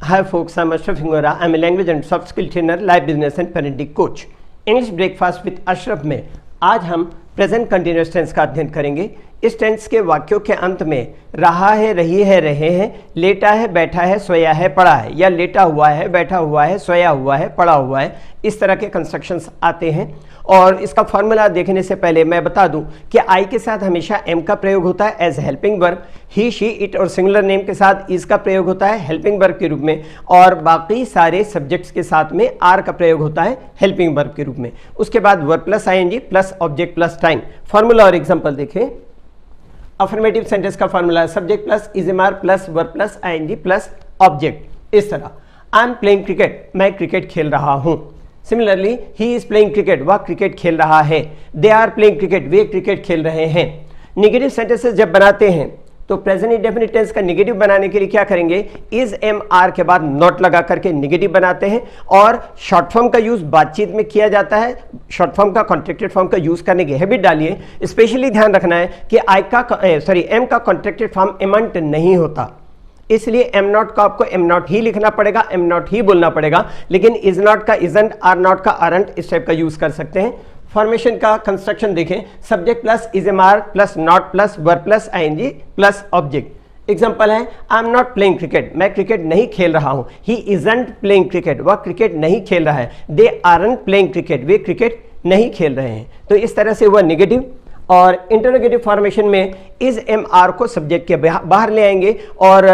Hi folks, I'm Ashraf Hingora. I'm a language and soft skill trainer, life business and parenting coach. English breakfast with Ashraf में आज हम present continuous tense का अध्ययन करेंगे। इस tense के वाक्यों के अंत में रहा है, रही है, रहे हैं, लेटा है, बैठा है, सोया है, पड़ा है, या लेटा हुआ है, बैठा हुआ है, सोया हुआ है, पड़ा हुआ है, इस तरह के कंस्ट्रक्शंस आते हैं। और इसका फॉर्मूला देखने से पहले मैं बता दूं कि आई के साथ हमेशा एम का प्रयोग होता है as helping verb, he she it और सिंगुलर नेम के साथ इज का प्रयोग होता है हेल्पिंग वर्ब के रूप में, और बाकी सारे सब्जेक्ट्स के साथ में आर का प्रयोग होता है हेल्पिंग वर्ब के रूप में। उसके बाद verb plus ING plus object plus time. Formula और एग्जांपल देखें। अफर्मेटिव सेंटेंस का फॉर्मूला है subject plus is am are plus verb plus ING plus object. इस तरह आई एम प्लेइंग क्रिकेट, मैं क्रिकेट खेल रहा हूं। Similarly he is playing cricket, वह क्रिकेट खेल रहा है। दे आर प्लेइंग क्रिकेट, वे क्रिकेट खेल रहे हैं। निगेटिव सेंटेंसेस जब बनाते हैं तो प्रेजेंट इंडेफिनिट टेंस का निगेटिव बनाने के लिए क्या करेंगे, इज एम आर के बाद नॉट लगा करके निगेटिव बनाते हैं। और शॉर्ट फॉर्म का यूज बातचीत में किया जाता है। शॉर्ट फॉर्म का कॉन्ट्रैक्टेड फॉर्म का यूज करने की हैबिट डालिए। स्पेशली ध्यान रखना है कि एम का कॉन्ट्रैक्टेड फॉर्म एमंट नहीं होता, इसलिए एम नॉट का आपको एम नॉट ही लिखना पड़ेगा, एम नॉट ही बोलना पड़ेगा। लेकिन इज नॉट का इजंट, आर नॉट का आरंट, इस टाइप का यूज कर सकते हैं। फॉर्मेशन का कंस्ट्रक्शन देखें, subject plus is am are plus not plus verb plus ING plus object. Example है I am not playing cricket, मैं क्रिकेट नहीं खेल रहा हूं। ही इजंट प्लेइंग क्रिकेट, वह क्रिकेट नहीं खेल रहा है। दे आरंट प्लेइंग क्रिकेट, वे क्रिकेट नहीं खेल रहे हैं। तो इस तरह से हुआ निगेटिव। और इंटरोगेटिव फॉर्मेशन में इज एम आर को सब्जेक्ट के बाहर ले आएंगे और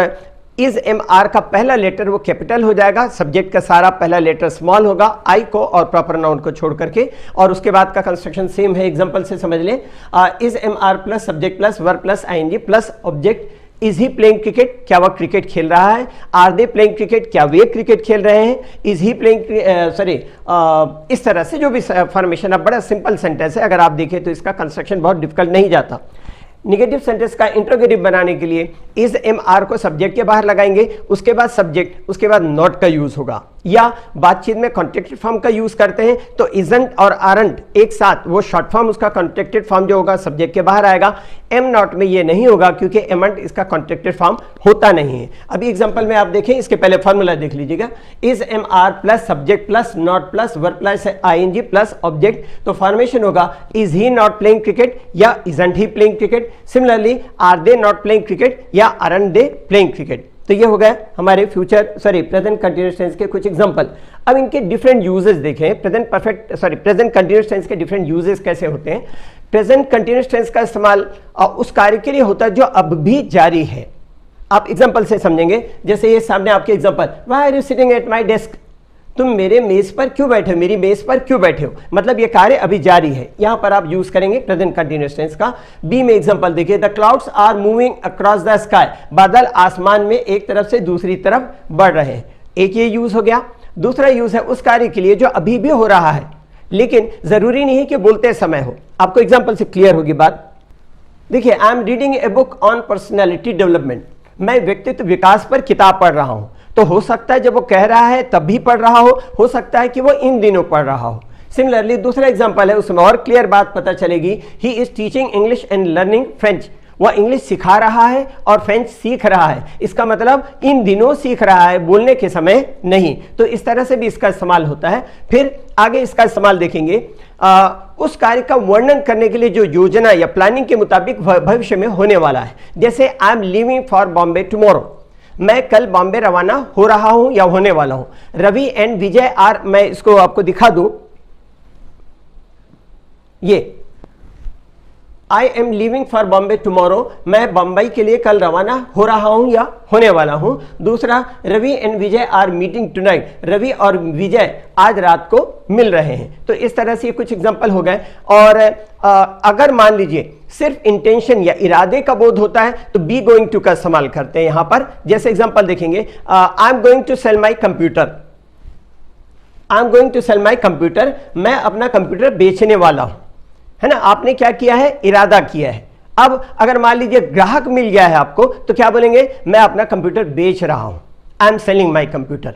इज एम आर का पहला लेटर वो कैपिटल हो जाएगा, सब्जेक्ट का सारा पहला लेटर स्मॉल होगा, आई को और प्रॉपर नाउन को छोड़ करके। और उसके बाद का कंस्ट्रक्शन सेम है, एग्जांपल से समझ लें। Is am are plus subject plus verb plus ING plus object. Is he playing cricket, क्या वह क्रिकेट खेल रहा है। आर दे प्लेइंग क्रिकेट, क्या वे क्रिकेट खेल रहे हैं। इज ही प्लेइंग इस तरह से जो भी फॉर्मेशन है, बड़ा सिंपल सेंटेंस है। अगर आप देखें तो इसका कंस्ट्रक्शन बहुत डिफिकल्ट नहीं जाता। निगेटिव सेंटेंस का इंट्रोगेटिव बनाने के लिए इज एम आर को सब्जेक्ट के बाहर लगाएंगे, उसके बाद सब्जेक्ट, उसके बाद नॉट का यूज होगा। या बातचीत में कॉन्ट्रैक्टेड फॉर्म का यूज करते हैं तो इजंट और आरंट एक साथ, वो शॉर्ट फॉर्म उसका कॉन्ट्रैक्टेड फॉर्म जो होगा सब्जेक्ट के बाहर आएगा। एम नॉट में ये नहीं होगा क्योंकि एमंट इसका कॉन्ट्रैक्टेड फॉर्म होता नहीं है। अभी एग्जांपल में आप देखें, इसके पहले फॉर्मूला देख लीजिएगा। Is am are plus subject plus not plus verb plus ING plus object, तो फॉर्मेशन होगा is he not playing cricket या isn't he playing cricket. Similarly are they not playing cricket या आरंट दे प्लेइंग क्रिकेट। तो ये हो गए हमारे present continuous tense के कुछ एग्जांपल। अब इनके डिफरेंट यूजेस देखें। प्रेजेंट कंटीन्यूअस टेंस के डिफरेंट यूजेस कैसे होते हैं। प्रेजेंट कंटीन्यूअस टेंस का इस्तेमाल उस कार्य के लिए होता है जो अब भी जारी है। आप एग्जांपल से समझेंगे, जैसे ये सामने आपके example, why are you sitting at my desk, तुम मेरे मेज पर क्यों बैठे हो, मेरी मेज पर क्यों बैठे हो, मतलब ये कार्य अभी जारी है। यहां पर आप यूज करेंगे प्रेजेंट कंटीन्यूअस टेंस का। बी में एग्जांपल देखिए, the clouds are moving across the sky, बादल आसमान में एक तरफ से दूसरी तरफ बढ़ रहे हैं। एक ये यूज हो गया। दूसरा यूज है उस कार्य के लिए जो अभी भी हो रहा है, लेकिन जरूरी नहीं है कि बोलते समय हो। आपको एग्जाम्पल से क्लियर होगी बात। देखिए, I am reading a book on personality development, मैं व्यक्तित्व विकास पर किताब पढ़ रहा हूं। तो हो सकता है जब वो कह रहा है तब भी पढ़ रहा हो सकता है कि वो इन दिनों पढ़ रहा हो। सिमिलरली दूसरा एग्जांपल है, उसमें और क्लियर बात पता चलेगी। He is teaching English and learning French, वह इंग्लिश सिखा रहा है और फ्रेंच सीख रहा है। इसका मतलब इन दिनों सीख रहा है, बोलने के समय नहीं। तो इस तरह से भी इसका इस्तेमाल होता है। फिर आगे इसका इस्तेमाल देखेंगे, उस कार्य का वर्णन करने के लिए जो योजना या प्लानिंग के मुताबिक भविष्य में होने वाला है। जैसे I am leaving for Bombay tomorrow, मैं कल बॉम्बे रवाना हो रहा हूं या होने वाला हूं। रवि एंड विजय आर, मैं इसको आपको दिखा दूं, ये I am leaving for Bombay tomorrow, मैं बम्बई के लिए कल रवाना हो रहा हूं या होने वाला हूं। दूसरा, Ravi and Vijay are meeting tonight, Ravi और विजय आज रात को मिल रहे हैं। तो इस तरह से कुछ एग्जांपल हो गए। और अगर मान लीजिए सिर्फ इंटेंशन या इरादे का बोध होता है तो बी गोइंग टू का इस्तेमाल करते हैं यहां पर। जैसे एग्जांपल देखेंगे, I am going to sell my computer, I am going to sell my computer, मैं अपना कंप्यूटर बेचने वाला हूं, है ना। आपने क्या किया है, इरादा किया है। अब अगर मान लीजिए ग्राहक मिल गया है आपको, तो क्या बोलेंगे, मैं अपना कंप्यूटर बेच रहा हूं, I am selling my computer.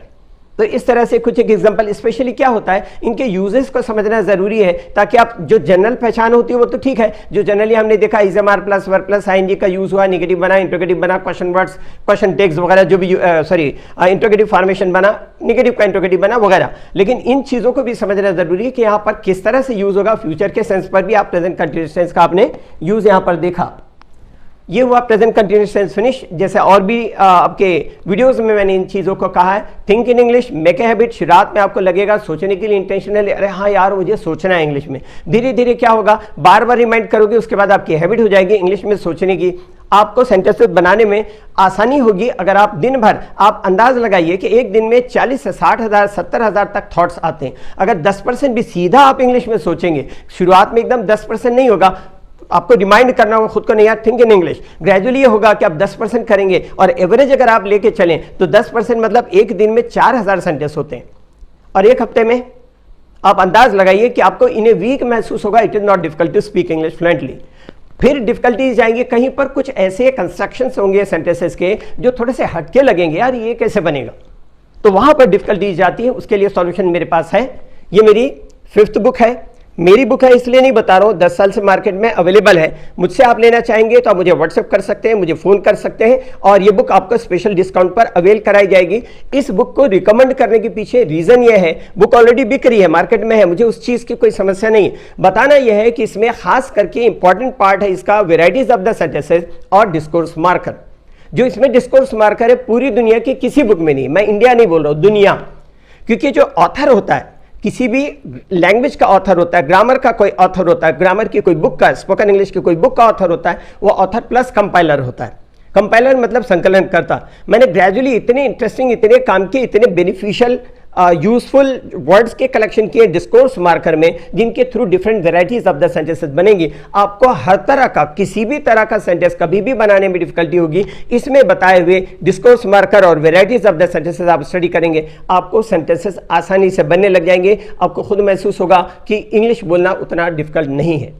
तो इस तरह से कुछ एक एग्जांपल, स्पेशली क्या होता है, इनके यूजेस को समझना जरूरी है, ताकि आप जो जनरल पहचान होती है वो तो ठीक है, जो जनरली हमने देखा इजमार प्लस वर प्लस आईएनजी का यूज हुआ, नेगेटिव बना, इंट्रोगेटिव बना, क्वेश्चन वर्ड्स, क्वेश्चन टेक्स वगैरह जो भी इंट्रोगेटिव फॉर्मेशन बना, नेगेटिव का इंट्रोगेटिव बना वगैरह। लेकिन इन चीजों को भी समझना जरूरी है कि यहाँ पर किस तरह से यूज होगा। फ्यूचर के सेंस पर भी आप प्रेजेंट कंटिन्यूअस टेंस का आपने यूज यहाँ पर देखा। ये हुआ प्रेजेंट कंटिन्यूअस टेंस फिनिश। जैसे और भी आपके वीडियोस में मैंने इन चीज़ों को कहा है, think in English, make a habit. शुरुआत में आपको लगेगा सोचने के लिए इंटेंशनली, अरे हाँ यार मुझे सोचना है इंग्लिश में। धीरे धीरे क्या होगा, बार बार रिमाइंड करोगे, उसके बाद आपकी हैबिट हो जाएगी इंग्लिश में सोचने की। आपको सेंटेंसेस बनाने में आसानी होगी अगर आप दिन भर, आप अंदाज लगाइए कि एक दिन में 40 से 60,000 70,000 तक थॉट्स आते हैं। अगर 10% भी सीधा आप इंग्लिश में सोचेंगे, शुरुआत में एकदम 10% नहीं होगा, आपको रिमाइंड करना होगा खुद को, नहीं यार थिंक इन इंग्लिश। ग्रेजुअली ये होगा कि आप 10% करेंगे, और एवरेज अगर आप लेके चलें तो 10% मतलब एक दिन में 4000 सेंटेंस होते हैं, और एक हफ्ते में आप अंदाज लगाइए कि आपको इन ए वीक महसूस होगा it is not difficult to speak English fluently. फिर डिफिकल्टीज जाएंगे, कहीं पर कुछ ऐसे कंस्ट्रक्शंस होंगे सेंटेंसेस के जो थोड़े से हटके लगेंगे, यार ये कैसे बनेगा, तो वहां पर डिफिकल्टीज जाती है। उसके लिए सॉल्यूशन मेरे पास है। ये मेरी 5th बुक है। मेरी बुक है इसलिए नहीं बता रहा हूँ, 10 साल से मार्केट में अवेलेबल है। मुझसे आप लेना चाहेंगे तो आप मुझे व्हाट्सएप कर सकते हैं, मुझे फोन कर सकते हैं, और ये बुक आपको स्पेशल डिस्काउंट पर अवेल कराई जाएगी। इस बुक को रिकमेंड करने के पीछे रीजन ये है, बुक ऑलरेडी बिक रही है, मार्केट में है, मुझे उस चीज की कोई समस्या नहीं। बताना यह है कि इसमें खास करके इंपॉर्टेंट पार्ट है इसका वेराइटीज ऑफ द सेंटेंसेस और डिस्कोर्स मार्कर। जो इसमें डिस्कोर्स मार्कर है पूरी दुनिया की किसी बुक में नहीं, मैं इंडिया नहीं बोल रहा हूँ, दुनिया। क्योंकि जो ऑथर होता है, किसी भी लैंग्वेज का ऑथर होता है, ग्रामर का कोई ऑथर होता है, ग्रामर की कोई बुक का, स्पोकन इंग्लिश की कोई बुक का ऑथर होता है, वो ऑथर प्लस कंपाइलर होता है। कंपाइलर मतलब संकलन करता। मैंने ग्रेजुअली इतने इंटरेस्टिंग, इतने काम के, इतने बेनिफिशियल यूजफुल वर्ड्स के कलेक्शन किए डिस्कोर्स मार्कर में, जिनके through different varieties of the sentences बनेंगी। आपको हर तरह का, किसी भी तरह का सेंटेंस कभी भी बनाने में डिफिकल्टी होगी, इसमें बताए हुए डिस्कोर्स मार्कर और वेराइटीज ऑफ द सेंटेंसेस आप स्टडी करेंगे, आपको सेंटेंसेस आसानी से बनने लग जाएंगे। आपको खुद महसूस होगा कि इंग्लिश बोलना उतना डिफिकल्ट नहीं है।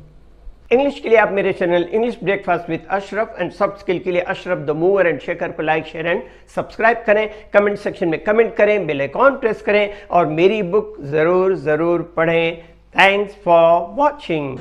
इंग्लिश के लिए आप मेरे channel English breakfast with Ashraf and soft skill के लिए Ashraf the mover and shaker को लाइक, शेयर एंड सब्सक्राइब करें। कमेंट सेक्शन में कमेंट करें, बेल आइकॉन प्रेस करें, और मेरी बुक जरूर पढ़ें। Thanks for watching.